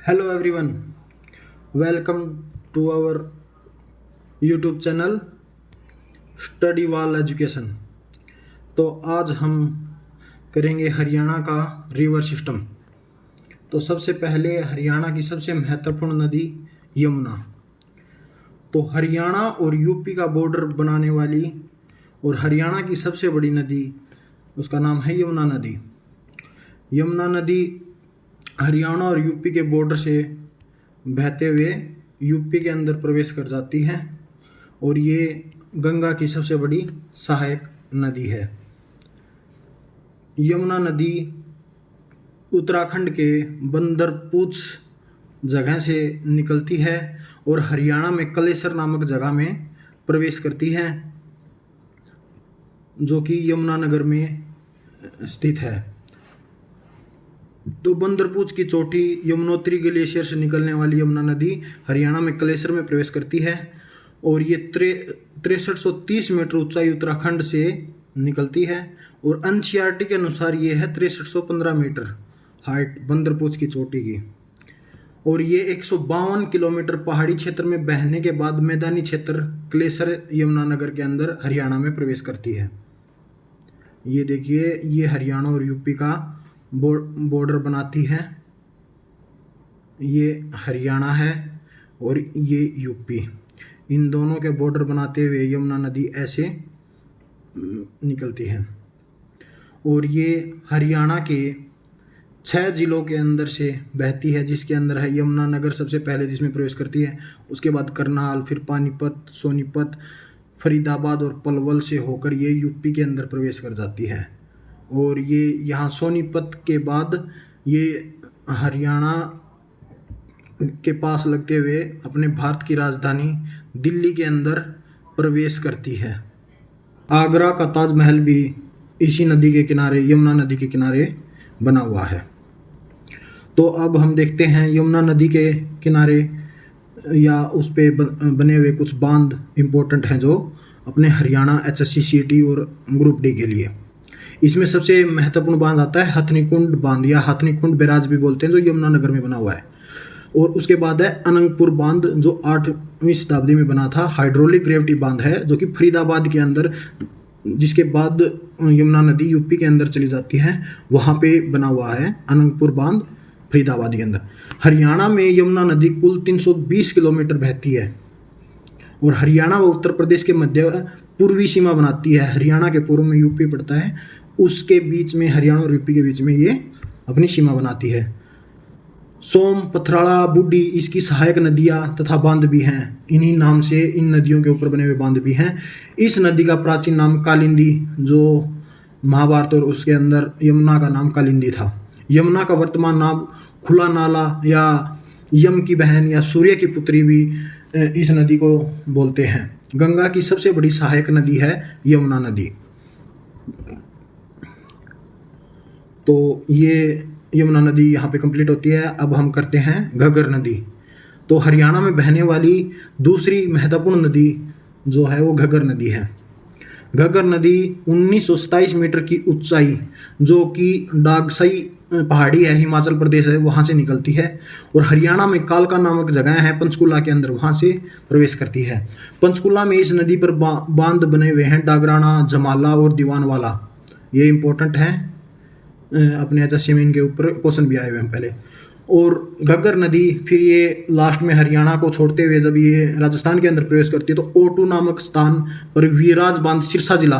Hello everyone, welcome to our YouTube channel study वाल education. तो आज हम करेंगे हरियाणा का रिवर सिस्टम। तो सबसे पहले हरियाणा की सबसे महत्वपूर्ण नदी यमुना। तो हरियाणा और यूपी का बॉर्डर बनाने वाली और हरियाणा की सबसे बड़ी नदी उसका नाम है यमुना नदी। यमुना नदी हरियाणा और यूपी के बॉर्डर से बहते हुए यूपी के अंदर प्रवेश कर जाती है और ये गंगा की सबसे बड़ी सहायक नदी है। यमुना नदी उत्तराखंड के बंदरपूछ जगह से निकलती है और हरियाणा में कलेसर नामक जगह में प्रवेश करती है, जो कि यमुनानगर में स्थित है। तो बंदरपूछ की चोटी यमुनोत्री ग्लेशियर से निकलने वाली यमुना नदी हरियाणा में कलेसर में प्रवेश करती है और ये 6330 मीटर ऊंचाई उत्तराखंड से निकलती है और एनसीईआरटी के अनुसार ये है 6315 मीटर हाइट बंदरपूछ की चोटी की। और ये 152 किलोमीटर पहाड़ी क्षेत्र में बहने के बाद मैदानी क्षेत्र कलेसर यमुनानगर के अंदर हरियाणा में प्रवेश करती है। ये देखिए, ये हरियाणा और यूपी का बॉर्डर बनाती है। ये हरियाणा है और ये यूपी, इन दोनों के बॉर्डर बनाते हुए यमुना नदी ऐसे निकलती है। और ये हरियाणा के 6 जिलों के अंदर से बहती है, जिसके अंदर है यमुनानगर सबसे पहले जिसमें प्रवेश करती है, उसके बाद करनाल, फिर पानीपत, सोनीपत, फरीदाबाद और पलवल से होकर ये यूपी के अंदर प्रवेश कर जाती है। और ये यहाँ सोनीपत के बाद ये हरियाणा के पास लगते हुए अपने भारत की राजधानी दिल्ली के अंदर प्रवेश करती है। आगरा का ताजमहल भी इसी नदी के किनारे, यमुना नदी के किनारे बना हुआ है। तो अब हम देखते हैं यमुना नदी के किनारे या उस पे बने हुए कुछ बांध इम्पोर्टेंट हैं जो अपने हरियाणा एचएससी सीटी और ग्रुप डी के लिए। इसमें सबसे महत्वपूर्ण बांध आता है हथनीकुंड बांध या हथनीकुंड बैराज भी बोलते हैं, जो यमुनानगर में बना हुआ है। और उसके बाद है अनंगपुर बांध, जो 8वीं शताब्दी में बना था। हाइड्रोलिक ग्रेविटी बांध है जो कि फरीदाबाद के अंदर, जिसके बाद यमुना नदी यूपी के अंदर चली जाती है, वहाँ पे बना हुआ है अनंगपुर बांध फरीदाबाद के अंदर। हरियाणा में यमुना नदी कुल 320 किलोमीटर बहती है और हरियाणा व उत्तर प्रदेश के मध्य पूर्वी सीमा बनाती है। हरियाणा के पूर्व में यूपी पड़ता है, उसके बीच में हरियाणा और यूपी के बीच में ये अपनी सीमा बनाती है। सोम, पथराड़ा, बूढ़ी इसकी सहायक नदियाँ तथा बांध भी हैं। इन्हीं नाम से इन नदियों के ऊपर बने हुए बांध भी हैं। इस नदी का प्राचीन नाम कालिंदी, जो महाभारत और उसके अंदर यमुना का नाम कालिंदी था। यमुना का वर्तमान नाम खुला नाला या यम की बहन या सूर्य की पुत्री भी इस नदी को बोलते हैं। गंगा की सबसे बड़ी सहायक नदी है यमुना नदी। तो ये यमुना नदी यहाँ पे कंप्लीट होती है। अब हम करते हैं घग्गर नदी। तो हरियाणा में बहने वाली दूसरी महत्वपूर्ण नदी जो है वो घग्गर नदी है। घग्गर नदी 1927 मीटर की ऊंचाई, जो कि डागसई पहाड़ी है, हिमाचल प्रदेश है, वहाँ से निकलती है और हरियाणा में कालका नामक जगह है पंचकुला के अंदर, वहाँ से प्रवेश करती है। पंचकुला में इस नदी पर बांध बने हुए हैं डागराना, जमाला और दीवानवाला। ये इंपॉर्टेंट है, अपने एचएससी में इनके ऊपर क्वेश्चन भी आए हुए हैं पहले। और घग्गर नदी फिर ये लास्ट में हरियाणा को छोड़ते हुए जब ये राजस्थान के अंदर प्रवेश करती है तो ओटू नामक स्थान पर वीराज बांध, सिरसा जिला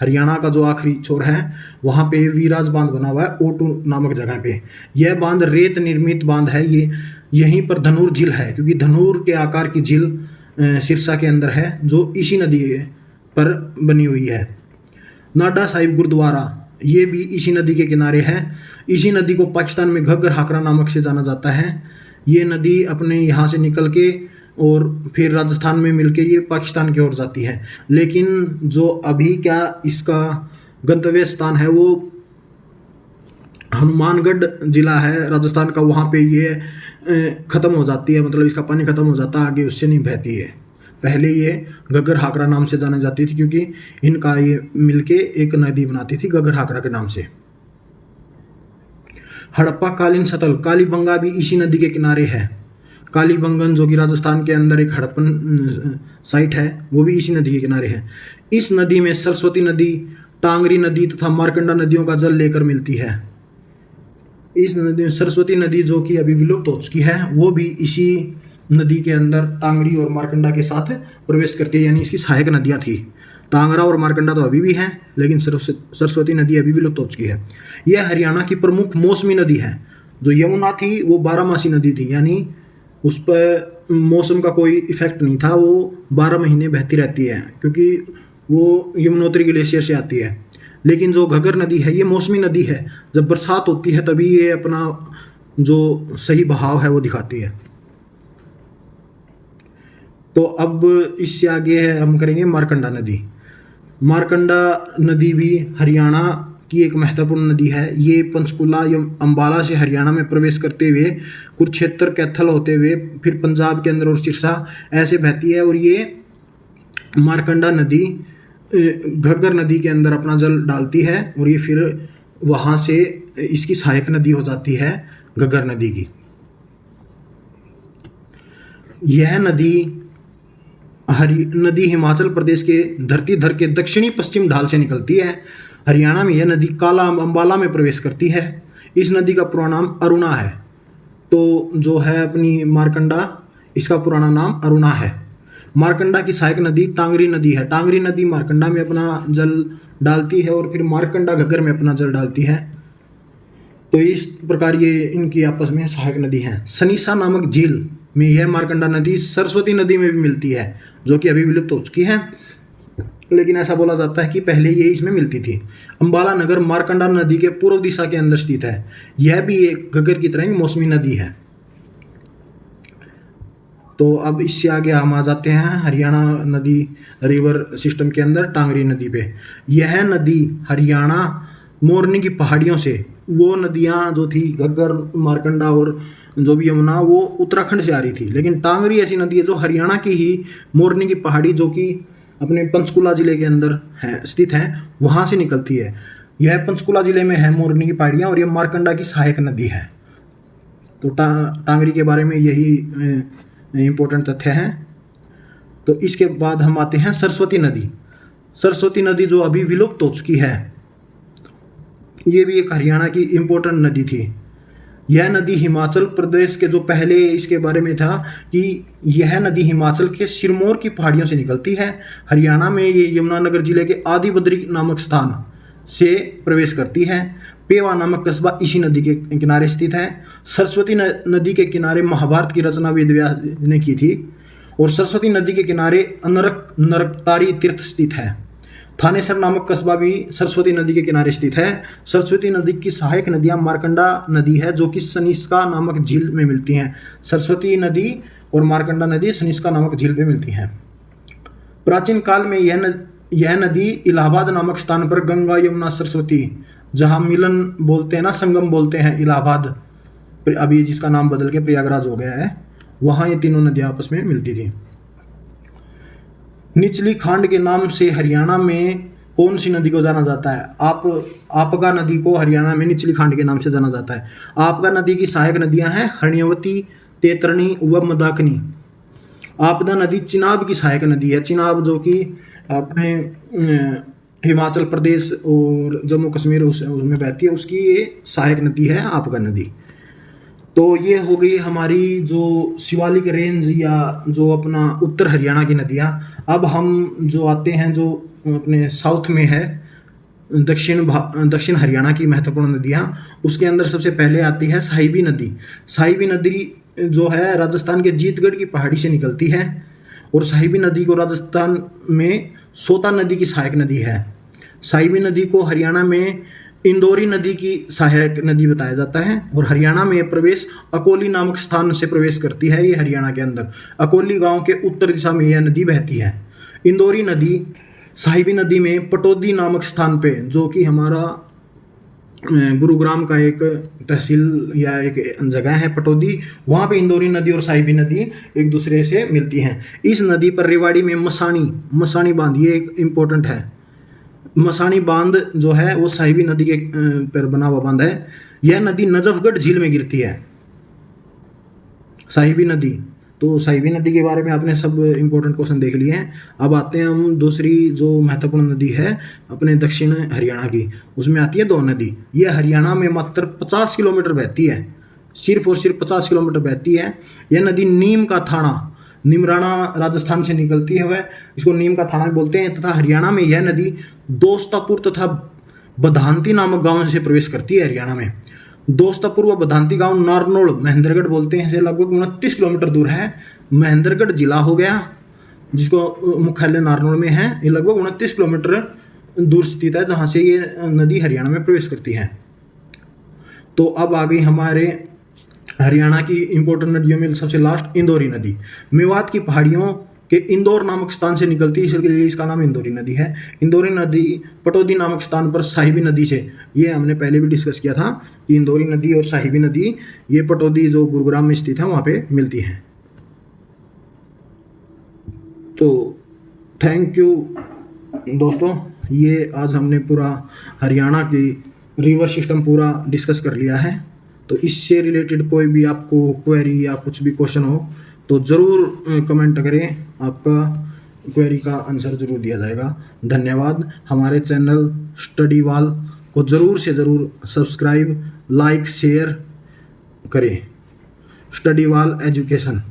हरियाणा का जो आखिरी छोर है वहाँ पे वीराज बांध बना हुआ है ओटू नामक जगह पे। यह बांध रेत निर्मित बांध है। ये यहीं पर धनूर झील है, क्योंकि धनूर के आकार की झील सिरसा के अंदर है, जो इसी नदी पर बनी हुई है। नाडा साहिब गुरुद्वारा ये भी इसी नदी के किनारे है। इसी नदी को पाकिस्तान में घग्गर हाकरा नामक से जाना जाता है। ये नदी अपने यहाँ से निकल के और फिर राजस्थान में मिलके ये पाकिस्तान की ओर जाती है। लेकिन जो अभी क्या इसका गंतव्य स्थान है वो हनुमानगढ़ जिला है राजस्थान का, वहाँ पे ये ख़त्म हो जाती है, मतलब इसका पानी ख़त्म हो जाता है, आगे उससे नहीं बहती है। पहले ये घग्गर हाकरा नाम से जाना जाती थी, क्योंकि इनका ये मिलके एक नदी बनाती थी घग्गर हाकरा के नाम से। हड़प्पा कालीन शतल कालीबंगा भी इसी नदी के किनारे है। कालीबंगन जो कि राजस्थान के अंदर एक हड़प्पन साइट है, वो भी इसी नदी के किनारे है। इस नदी में सरस्वती नदी, टांगरी नदी तथा मार्कंडा नदियों का जल लेकर मिलती है। इस नदी में सरस्वती नदी जो कि अभी विलुप्त हो चुकी है, वो भी इसी नदी के अंदर टांगरी और मार्कंडा के साथ प्रवेश करती है, यानी इसकी सहायक नदियाँ थी। टांगरा और मार्कंडा तो अभी भी हैं, लेकिन सरस्वती नदी अभी विलुप्त हो चुकी है। यह हरियाणा की प्रमुख मौसमी नदी है। जो यमुना थी वो 12मासी नदी थी, यानी उस पर मौसम का कोई इफेक्ट नहीं था, वो 12 महीने बहती रहती है, क्योंकि वो यमुनोत्री ग्लेशियर से आती है। लेकिन जो घग्गर नदी है ये मौसमी नदी है, जब बरसात होती है तभी ये अपना जो सही बहाव है वो दिखाती है। तो अब इससे आगे है हम करेंगे मार्कंडा नदी। मार्कंडा नदी भी हरियाणा की एक महत्वपूर्ण नदी है। ये पंचकुला या अंबाला से हरियाणा में प्रवेश करते हुए कुरुक्षेत्र, कैथल होते हुए फिर पंजाब के अंदर और सिरसा ऐसे बहती है, और ये मार्कंडा नदी घग्गर नदी के अंदर अपना जल डालती है, और ये फिर वहाँ से इसकी सहायक नदी हो जाती है घग्गर नदी की। यह नदी हिमाचल प्रदेश के धरतीधर के दक्षिणी पश्चिम ढाल से निकलती है। हरियाणा में यह नदी काला अंबाला में प्रवेश करती है। इस नदी का पूरा नाम अरुणा है। तो जो है अपनी मार्कंडा, इसका पुराना नाम अरुणा है। मार्कंडा की सहायक नदी टांगरी नदी है। टांगरी नदी मार्कंडा में अपना जल डालती है, और फिर मार्कंडा घग्गर में अपना जल डालती है। तो इस प्रकार ये इनकी आपस में सहायक नदी है। सनीसा नामक झील में यह मार्कंडा नदी सरस्वती नदी में भी मिलती है, जो कि अभी विलुप्त हो चुकी है, लेकिन ऐसा बोला जाता है कि पहले ये इसमें मिलती थी। अंबाला नगर मार्कंडा नदी के पूर्व दिशा के अंदर स्थित है। यह भी एक घग्गर की तरह ही मौसमी नदी है। तो अब इससे आगे हम आ जाते हैं हरियाणा नदी रिवर सिस्टम के अंदर टांगरी नदी पे। यह नदी हरियाणा मोरनी की पहाड़ियों से, वो नदियाँ जो थी घग्गर, मार्कंडा और जो भी यमुना, वो उत्तराखंड से आ रही थी, लेकिन टांगरी ऐसी नदी है जो हरियाणा की ही मोरनी की पहाड़ी जो कि अपने पंचकुला जिले के अंदर है, स्थित है, वहाँ से निकलती है। यह पंचकुला जिले में है मोरनी की पहाड़ियाँ, और यह मार्कंडा की सहायक नदी है। तो टांगरी के बारे में यही इम्पोर्टेंट तथ्य हैं। तो इसके बाद हम आते हैं सरस्वती नदी। सरस्वती नदी जो अभी विलुप्त हो चुकी है, ये भी एक हरियाणा की इम्पोर्टेंट नदी थी। यह नदी हिमाचल प्रदेश के, जो पहले इसके बारे में था कि यह नदी हिमाचल के सिरमौर की पहाड़ियों से निकलती है। हरियाणा में ये यमुनानगर जिले के आदि बद्री नामक स्थान से प्रवेश करती है। पेवा नामक कस्बा इसी नदी के किनारे स्थित है। सरस्वती नदी के किनारे महाभारत की रचना वेदव्यास ने की थी, और सरस्वती नदी के किनारे नरकतारी तीर्थ स्थित है। थानेसर नामक कस्बा भी सरस्वती नदी के किनारे स्थित है। सरस्वती नदी की सहायक नदियां मार्कंडा नदी है, जो कि सनिस्का नामक झील में मिलती हैं। सरस्वती नदी और मार्कंडा नदी सनिस्का नामक झील में मिलती हैं। प्राचीन काल में यह नदी इलाहाबाद नामक स्थान पर गंगा, यमुना, सरस्वती, जहाँ मिलन बोलते हैं ना, संगम बोलते हैं इलाहाबाद, अभी जिसका नाम बदल के प्रयागराज हो गया है, वहाँ ये तीनों नदियाँ आपस में मिलती थी। निचली खांड के नाम से हरियाणा में कौन सी नदी को जाना जाता है? आपगा नदी को हरियाणा में निचली खांड के नाम से जाना जाता है। आपगा नदी की सहायक नदियां हैं हरण्यवती, तेतरणी व मंदाकिनी। आपदा नदी चिनाब की सहायक नदी है। चिनाब जो कि अपने हिमाचल प्रदेश और जम्मू कश्मीर उसमें बहती है, उसकी ये सहायक नदी है आपगा नदी। तो ये हो गई हमारी जो शिवालिक रेंज या जो अपना उत्तर हरियाणा की नदियाँ। अब हम जो आते हैं जो अपने साउथ में है, दक्षिण हरियाणा की महत्वपूर्ण नदियाँ, उसके अंदर सबसे पहले आती है साहिबी नदी। साहिबी नदी जो है राजस्थान के जीतगढ़ की पहाड़ी से निकलती है, और साहिबी नदी को राजस्थान में सोता नदी की सहायक नदी है। साहिबी नदी को हरियाणा में इंदौरी नदी की सहायक नदी बताया जाता है, और हरियाणा में प्रवेश अकोली नामक स्थान से प्रवेश करती है। ये हरियाणा के अंदर अकोली गांव के उत्तर दिशा में यह नदी बहती है। इंदौरी नदी साहिबी नदी में पटौदी नामक स्थान पे, जो कि हमारा गुरुग्राम का एक तहसील या एक जगह है पटौदी, वहाँ पे इंदौरी नदी और साहिबी नदी एक दूसरे से मिलती हैं। इस नदी पर रेवाड़ी में मसानी बांध, ये एक इम्पोर्टेंट है। मसानी बांध जो है वो साहिबी नदी के पर बना हुआ बांध है। यह नदी नजफगढ़ झील में गिरती है। साहिबी नदी, तो साहिबी नदी के बारे में आपने सब इम्पोर्टेंट क्वेश्चन देख लिए हैं। अब आते हैं हम दूसरी जो महत्वपूर्ण नदी है अपने दक्षिण हरियाणा की, उसमें आती है दो नदी। ये हरियाणा में मात्र 50 किलोमीटर बहती है, सिर्फ और सिर्फ 50 किलोमीटर बहती है। यह नदी नीम का थाना, निमराना राजस्थान से निकलती है, वह इसको नीम का थाना भी बोलते हैं। तथा हरियाणा में यह नदी दोस्तापुर तथा बधांती नामक गांव से प्रवेश करती है। हरियाणा में दोस्तापुर व बधांती गांव नारनौल महेंद्रगढ़ बोलते हैं, से लगभग 29 किलोमीटर दूर है। महेंद्रगढ़ जिला हो गया जिसको मुख्यालय नारनौल में है, ये लगभग 29 किलोमीटर दूर स्थित है जहाँ से ये नदी हरियाणा में प्रवेश करती है। तो अब आ गई हमारे हरियाणा की इंपॉर्टेंट नदियों में सबसे लास्ट इंदौरी नदी। मेवात की पहाड़ियों के इंदौर नामक स्थान से निकलती है, इसलिए इसका नाम इंदौरी नदी है। इंदौरी नदी पटौदी नामक स्थान पर साहिबी नदी से, ये हमने पहले भी डिस्कस किया था कि इंदौरी नदी और साहिबी नदी ये पटौदी जो गुरुग्राम में स्थित है वहाँ पे मिलती है। तो थैंक यू दोस्तों, ये आज हमने पूरा हरियाणा की रिवर सिस्टम पूरा डिस्कस कर लिया है। तो इससे रिलेटेड कोई भी आपको क्वेरी या कुछ भी क्वेश्चन हो तो ज़रूर कमेंट करें, आपका क्वेरी का आंसर ज़रूर दिया जाएगा। धन्यवाद। हमारे चैनल स्टडी वाल को ज़रूर से ज़रूर सब्सक्राइब, लाइक, शेयर करें। स्टडी वाल एजुकेशन।